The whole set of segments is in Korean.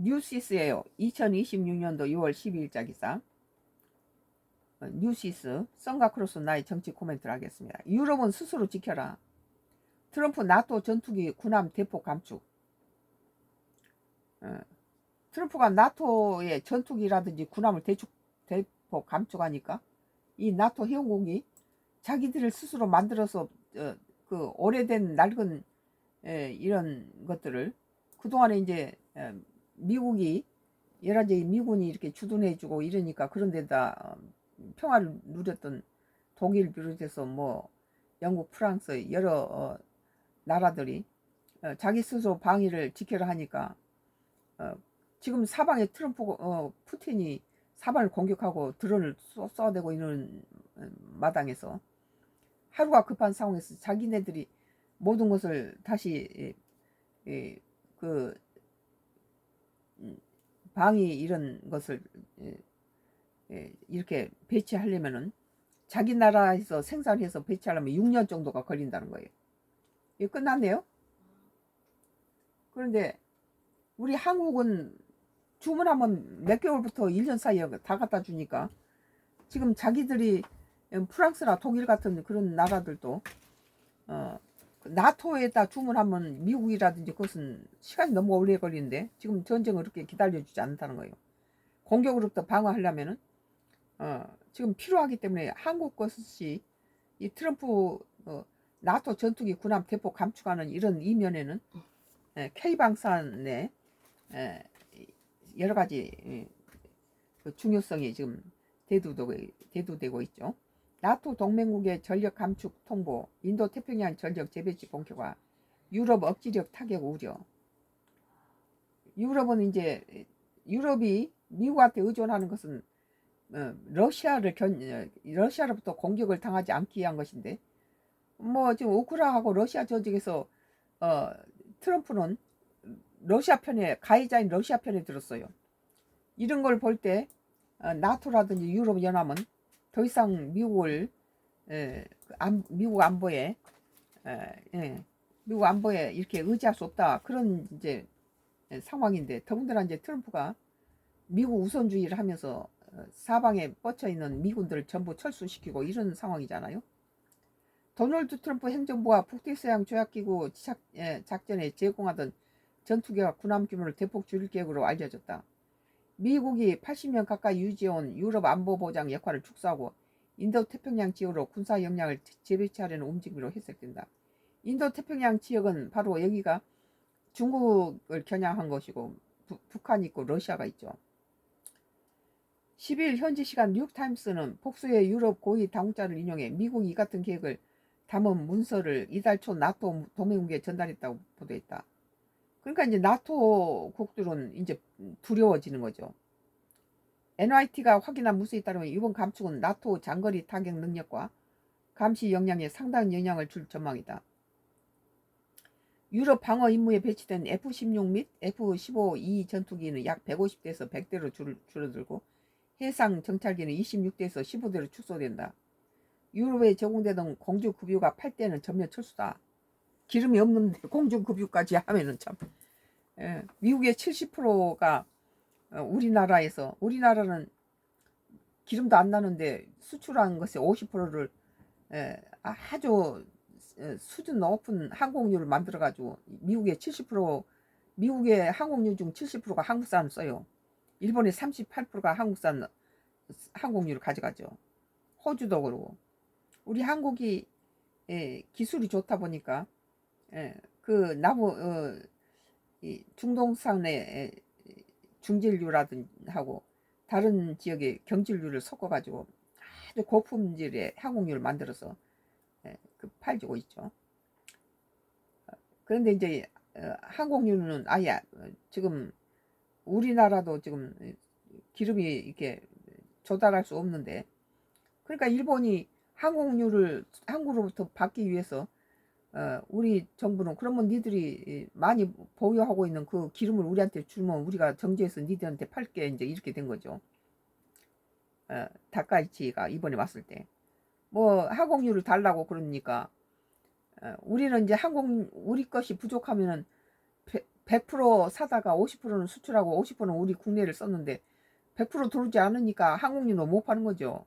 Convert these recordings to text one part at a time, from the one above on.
뉴시스예요. 2026년도 6월 12일자 기사. 뉴시스. 선가크로스 나의 정치 코멘트를 하겠습니다. 유럽은 스스로 지켜라. 트럼프 나토 전투기 군함 대폭 감축. 트럼프가 나토의 전투기라든지 군함을 대폭 감축하니까 이 나토 회원국이 자기들을 스스로 만들어서 그 오래된 낡은 이런 것들을 그동안에 이제 미국이 여러 가지 미군이 이렇게 주둔해주고 이러니까 그런 데다 평화를 누렸던 독일 비롯해서 뭐 영국, 프랑스 여러 나라들이 자기 스스로 방위를 지켜라 하니까 지금 사방에 트럼프 푸틴이 사방을 공격하고 드론을 쏘아대고 있는 마당에서 하루가 급한 상황에서 자기네들이 모든 것을 다시 그 방위 이런 것을 이렇게 배치하려면은 자기 나라에서 생산해서 배치하려면 6년 정도가 걸린다는 거예요. 이게 끝났네요. 그런데 우리 한국은 주문하면 몇 개월부터 1년 사이에 다 갖다 주니까 지금 자기들이 프랑스나 독일 같은 그런 나라들도 나토에다 주문하면 미국이라든지 그것은 시간이 너무 오래 걸리는데 지금 전쟁을 그렇게 기다려주지 않는다는 거예요. 공격으로부터 방어하려면은 지금 필요하기 때문에 한국 것이 이 트럼프 나토 전투기 군함 대폭 감축하는 이런 이면에는 K방산의 여러 가지 그 중요성이 지금 대두되고 있죠. 나토 동맹국의 전력 감축 통보, 인도 태평양 전력 재배치 본격화, 유럽 억지력 타격 우려. 유럽은 이제 유럽이 미국한테 의존하는 것은 러시아로부터 공격을 당하지 않기 위한 것인데 뭐 지금 우크라이나하고 러시아 전쟁에서 트럼프는 러시아 편에 가해자인 러시아 편에 들었어요. 이런 걸 볼 때 나토라든지 유럽 연합은 더 이상 미국 안보에 미국 안보에 이렇게 의지할 수 없다 그런 이제 상황인데 더군다나 이제 트럼프가 미국 우선주의를 하면서 사방에 뻗쳐 있는 미군들을 전부 철수시키고 이런 상황이잖아요. 도널드 트럼프 행정부가 북대서양 조약기구 작전에 제공하던 전투기와 군함 규모를 대폭 줄일 계획으로 알려졌다. 미국이 80년 가까이 유지해온 유럽 안보 보장 역할을 축소하고 인도 태평양 지역으로 군사 역량을 재배치하려는 움직임으로 해석된다. 인도 태평양 지역은 바로 여기가 중국을 겨냥한 것이고 북한이 있고 러시아가 있죠. 10일 현지 시간 뉴욕타임스는 복수의 유럽 고위 당국자를 인용해 미국이 이 같은 계획을 담은 문서를 이달 초 나토 동맹국에 전달했다고 보도했다. 그러니까 이제 나토 국들은 이제 두려워지는 거죠. NYT가 확인한 문서에 따르면 이번 감축은 나토 장거리 타격 능력과 감시 역량에 상당한 영향을 줄 전망이다. 유럽 방어 임무에 배치된 F-16 및 F-15E 전투기는 약 150대에서 100대로 줄어들고 해상 정찰기는 26대에서 15대로 축소된다. 유럽에 제공되던 공중급유가 8대는 전면 철수다. 기름이 없는데 공중급유까지 하면은 참 미국의 70%가 우리나라에서 우리나라는 기름도 안 나는데 수출한 것의 50%를 아주 수준 높은 항공유를 만들어 가지고 미국의 70% 미국의 항공유 중 70%가 한국산을 써요. 일본의 38%가 한국산 항공유를 가져가죠. 호주도 그러고 우리 한국이 기술이 좋다 보니까 그 나무 중동산의 중질유라든 하고 다른 지역의 경질유를 섞어가지고 아주 고품질의 항공유를 만들어서 팔고 있죠. 그런데 이제 항공유는 아예 지금 우리나라도 지금 기름이 이렇게 조달할 수 없는데 그러니까 일본이 항공유를 한국으로부터 받기 위해서 우리 정부는 그러면 니들이 많이 보유하고 있는 그 기름을 우리한테 주면 우리가 정제해서 니들한테 팔게 이제 이렇게 된 거죠. 다카이치가 이번에 왔을 때 뭐 항공유를 달라고 그러니까 우리는 이제 우리 것이 부족하면은 100% 사다가 50%는 수출하고 50%는 우리 국내를 썼는데 100% 들어오지 않으니까 항공유도 못 파는 거죠.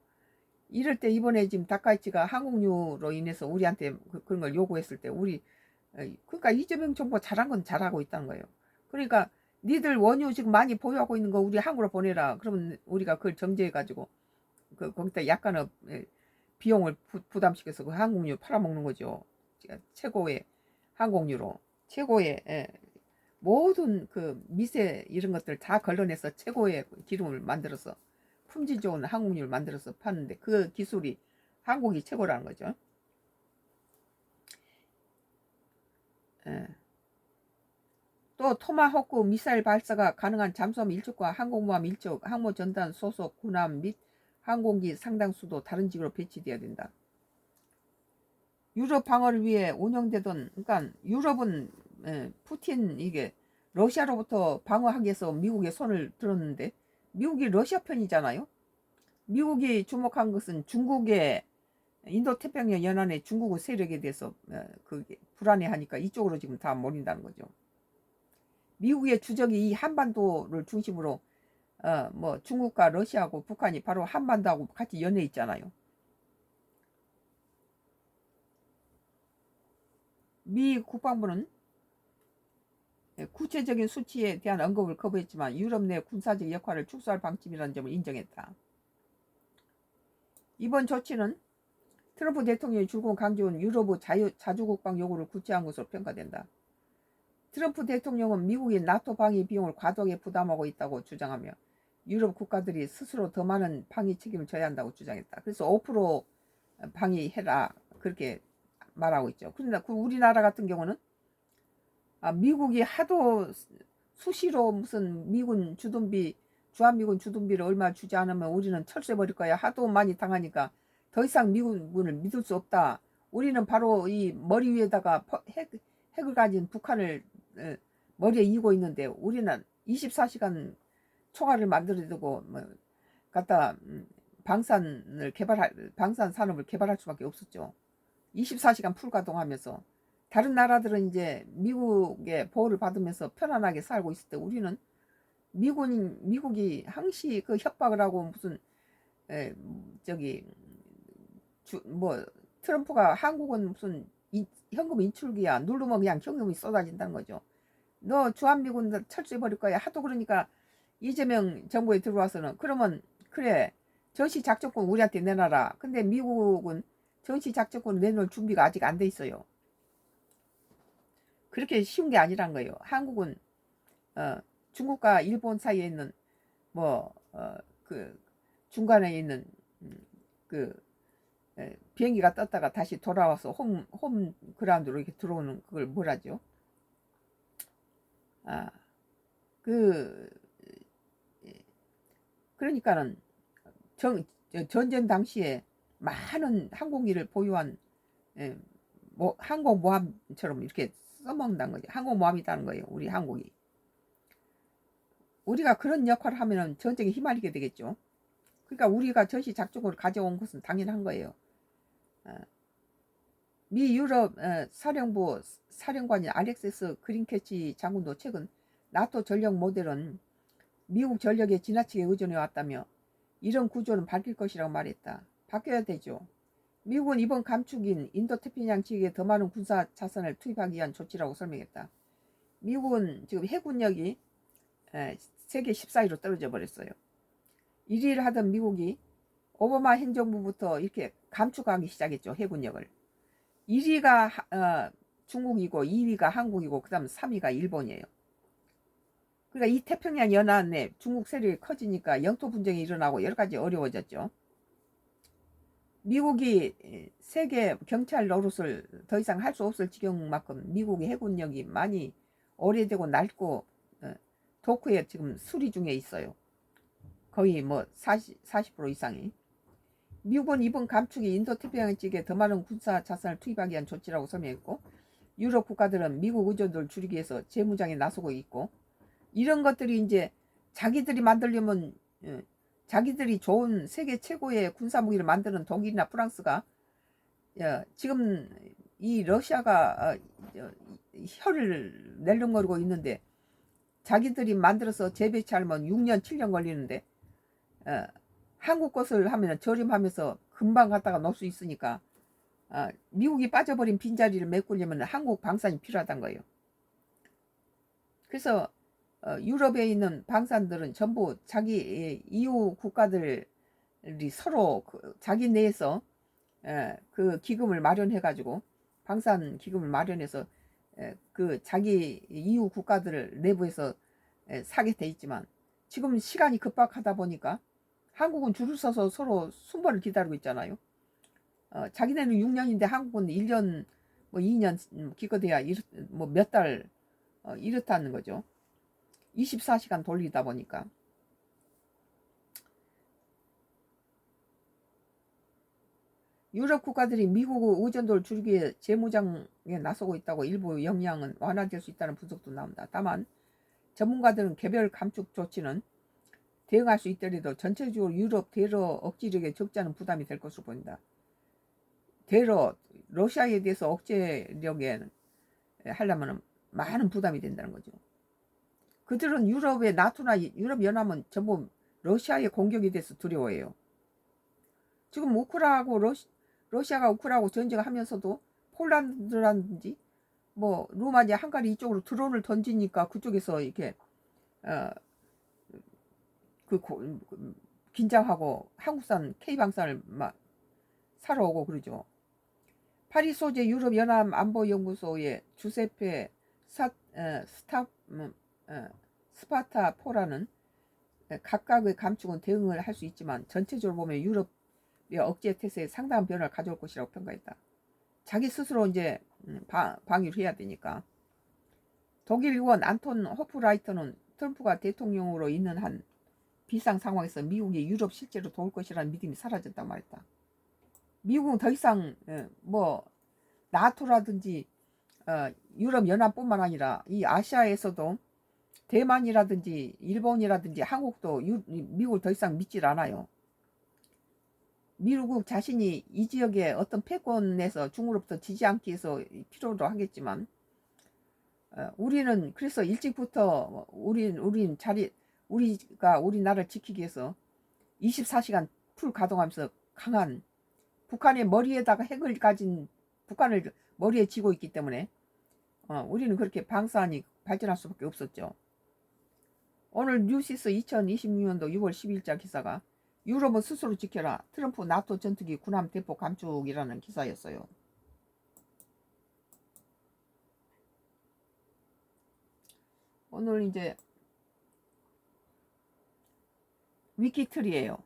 이럴 때 이번에 지금 다카이치가 항공유로 인해서 우리한테 그런 걸 요구했을 때 그러니까 이재명 정부가 잘한 건 잘하고 있다는 거예요. 그러니까 니들 원유 지금 많이 보유하고 있는 거 우리 한국으로 보내라. 그러면 우리가 그걸 정제해가지고 거기다 약간의 비용을 부담시켜서 그 항공유 팔아먹는 거죠. 최고의 항공유로 최고의 모든 그 미세 이런 것들 다 걸러내서 최고의 기름을 만들어서 품질 좋은 항공유를 만들어서 파는데 그 기술이 한국이 최고라는 거죠. 또 토마호크 미사일 발사가 가능한 잠수함 1척과 항공모함 1척, 항모전단 소속 군함 및 항공기 상당수도 다른 지역으로 배치되어야 된다. 유럽 방어를 위해 운영되던, 그러니까 유럽은 푸틴 이게 러시아로부터 방어하기 위해서 미국에 손을 들었는데 미국이 러시아 편이잖아요. 미국이 주목한 것은 중국의 인도태평양 연안의 중국의 세력에 대해서 그게 불안해하니까 이쪽으로 지금 다 몰린다는 거죠. 미국의 주적이 이 한반도를 중심으로 뭐 중국과 러시아하고 북한이 바로 한반도하고 같이 연해 있잖아요. 미 국방부는 구체적인 수치에 대한 언급을 거부했지만 유럽 내 군사적 역할을 축소할 방침이라는 점을 인정했다. 이번 조치는 트럼프 대통령이 줄곧 강조한 유럽의 자주국방 요구를 구체한 것으로 평가된다. 트럼프 대통령은 미국이 나토 방위 비용을 과도하게 부담하고 있다고 주장하며 유럽 국가들이 스스로 더 많은 방위 책임을 져야 한다고 주장했다. 그래서 5% 방위해라 그렇게 말하고 있죠. 그런데 우리나라 같은 경우는 미국이 하도 수시로 무슨 미군 주둔비 주한미군 주둔비를 얼마 주지 않으면 우리는 철수해버릴 거야. 하도 많이 당하니까 더 이상 미군을 믿을 수 없다. 우리는 바로 이 머리 위에다가 핵을 가진 북한을 머리에 이고 있는데 우리는 24시간 총알을 만들어두고 갖다 방산 산업을 개발할 수밖에 없었죠. 24시간 풀가동하면서 다른 나라들은 이제 미국의 보호를 받으면서 편안하게 살고 있을 때 우리는 미국이 항시 그 협박을 하고 무슨 트럼프가 한국은 무슨 현금 인출기야 누르면 그냥 현금이 쏟아진다는 거죠. 너 주한미군 철수해버릴 거야 하도 그러니까 이재명 정부에 들어와서는 그러면 그래 전시작전권 우리한테 내놔라. 근데 미국은 전시작전권 내놓을 준비가 아직 안 돼 있어요. 그렇게 쉬운 게 아니란 거예요. 한국은 중국과 일본 사이에 있는 그 중간에 있는 그 비행기가 떴다가 다시 돌아와서 홈 그라운드로 이렇게 들어오는 그걸 뭐라죠? 그러니까는 전쟁 당시에 많은 항공기를 보유한 항공모함처럼 이렇게 써먹는다는 거죠. 항공모함이라는 거예요. 우리 한국이. 우리가 그런 역할을 하면은 전쟁에 휘말리게 되겠죠. 그러니까 우리가 전시작전을 가져온 것은 당연한 거예요. 미 유럽 사령부 사령관인 알렉세스 그린캐치 장군도 최근 나토 전력 모델은 미국 전력에 지나치게 의존해 왔다며 이런 구조는 바뀔 것이라고 말했다. 바뀌어야 되죠. 미국은 이번 감축인 인도태평양 지역에 더 많은 군사 자산을 투입하기 위한 조치라고 설명했다. 미국은 지금 해군력이 세계 14위로 떨어져 버렸어요. 1위를 하던 미국이 오바마 행정부부터 이렇게 감축하기 시작했죠. 해군력을. 1위가 중국이고 2위가 한국이고 그 다음 3위가 일본이에요. 그러니까 이 태평양 연안에 중국 세력이 커지니까 영토 분쟁이 일어나고 여러 가지 어려워졌죠. 미국이 세계 경찰 노릇을 더 이상 할 수 없을 지경만큼 미국의 해군력이 많이 오래되고 낡고 도크에 지금 수리 중에 있어요. 거의 40% 이상이. 미국은 이번 감축이 인도태평양 지역에 더 많은 군사 자산을 투입하기 위한 조치라고 설명했고 유럽 국가들은 미국 의존도를 줄이기 위해서 재무장에 나서고 있고 이런 것들이 이제 자기들이 만들려면 자기들이 좋은 세계 최고의 군사무기를 만드는 독일이나 프랑스가 지금 이 러시아가 혀를 낼름거리고 있는데 자기들이 만들어서 재배치하면 6년 7년 걸리는데 한국 것을 하면 저렴하면서 금방 갖다가 넣을 수 있으니까 미국이 빠져버린 빈자리를 메꾸려면 한국 방산이 필요하단 거예요. 그래서 유럽에 있는 방산들은 전부 자기 EU 국가들이 서로 자기 내에서 그 기금을 마련해 가지고 방산 기금을 마련해서 그 자기 EU 국가들 내부에서 사게 돼 있지만 지금 시간이 급박하다 보니까 한국은 줄을 서서 서로 순번을 기다리고 있잖아요. 자기네는 6년인데 한국은 1년 뭐 2년 기껏해야 뭐 몇 달 이렇다는 거죠. 24시간 돌리다 보니까. 유럽 국가들이 미국 의존도를 줄이기 위해 재무장에 나서고 있다고 일부 영향은 완화될 수 있다는 분석도 나옵니다. 다만 전문가들은 개별 감축 조치는 대응할 수 있더라도 전체적으로 유럽 대러 억지력에 적지 않은 부담이 될 것으로 보인다. 대러 러시아에 대해서 억제력에 하려면 많은 부담이 된다는 거죠. 그들은 유럽의 나토나 유럽연합은 전부 러시아의 공격에 대해서 두려워해요. 지금 러시아가 우크라이나하고 전쟁을 하면서도 폴란드라든지 뭐 루마니아, 헝가리 이쪽으로 드론을 던지니까 그쪽에서 이렇게 긴장하고 한국산 K방산을 막 사러 오고 그러죠. 파리 소재 유럽연합 안보연구소의 주세페 스파타포라는 각각의 감축은 대응을 할 수 있지만 전체적으로 보면 유럽의 억제 태세에 상당한 변화를 가져올 것이라고 평가했다. 자기 스스로 이제 방위를 해야 되니까. 독일 의원 안톤 호프라이터는 트럼프가 대통령으로 있는 한 비상 상황에서 미국이 유럽 실제로 도울 것이라는 믿음이 사라졌다고 말했다. 미국은 더 이상 뭐 나토라든지 유럽연합뿐만 아니라 이 아시아에서도 대만이라든지 일본이라든지 한국도 미국을 더 이상 믿질 않아요. 미국 자신이 이 지역에 어떤 패권에서 중국으로부터 지지 않기 위해서 필요로 하겠지만 우리는 그래서 일찍부터 우리가 우리나라를 지키기 위해서 24시간 풀 가동하면서 강한 북한의 머리에다가 핵을 가진 북한을 머리에 쥐고 있기 때문에 우리는 그렇게 방산이 발전할 수밖에 없었죠. 오늘 뉴시스 2026년도 6월 10일자 기사가 유럽은 스스로 지켜라. 트럼프 나토 전투기 군함 대폭 감축이라는 기사였어요. 오늘 이제 위키트리예요.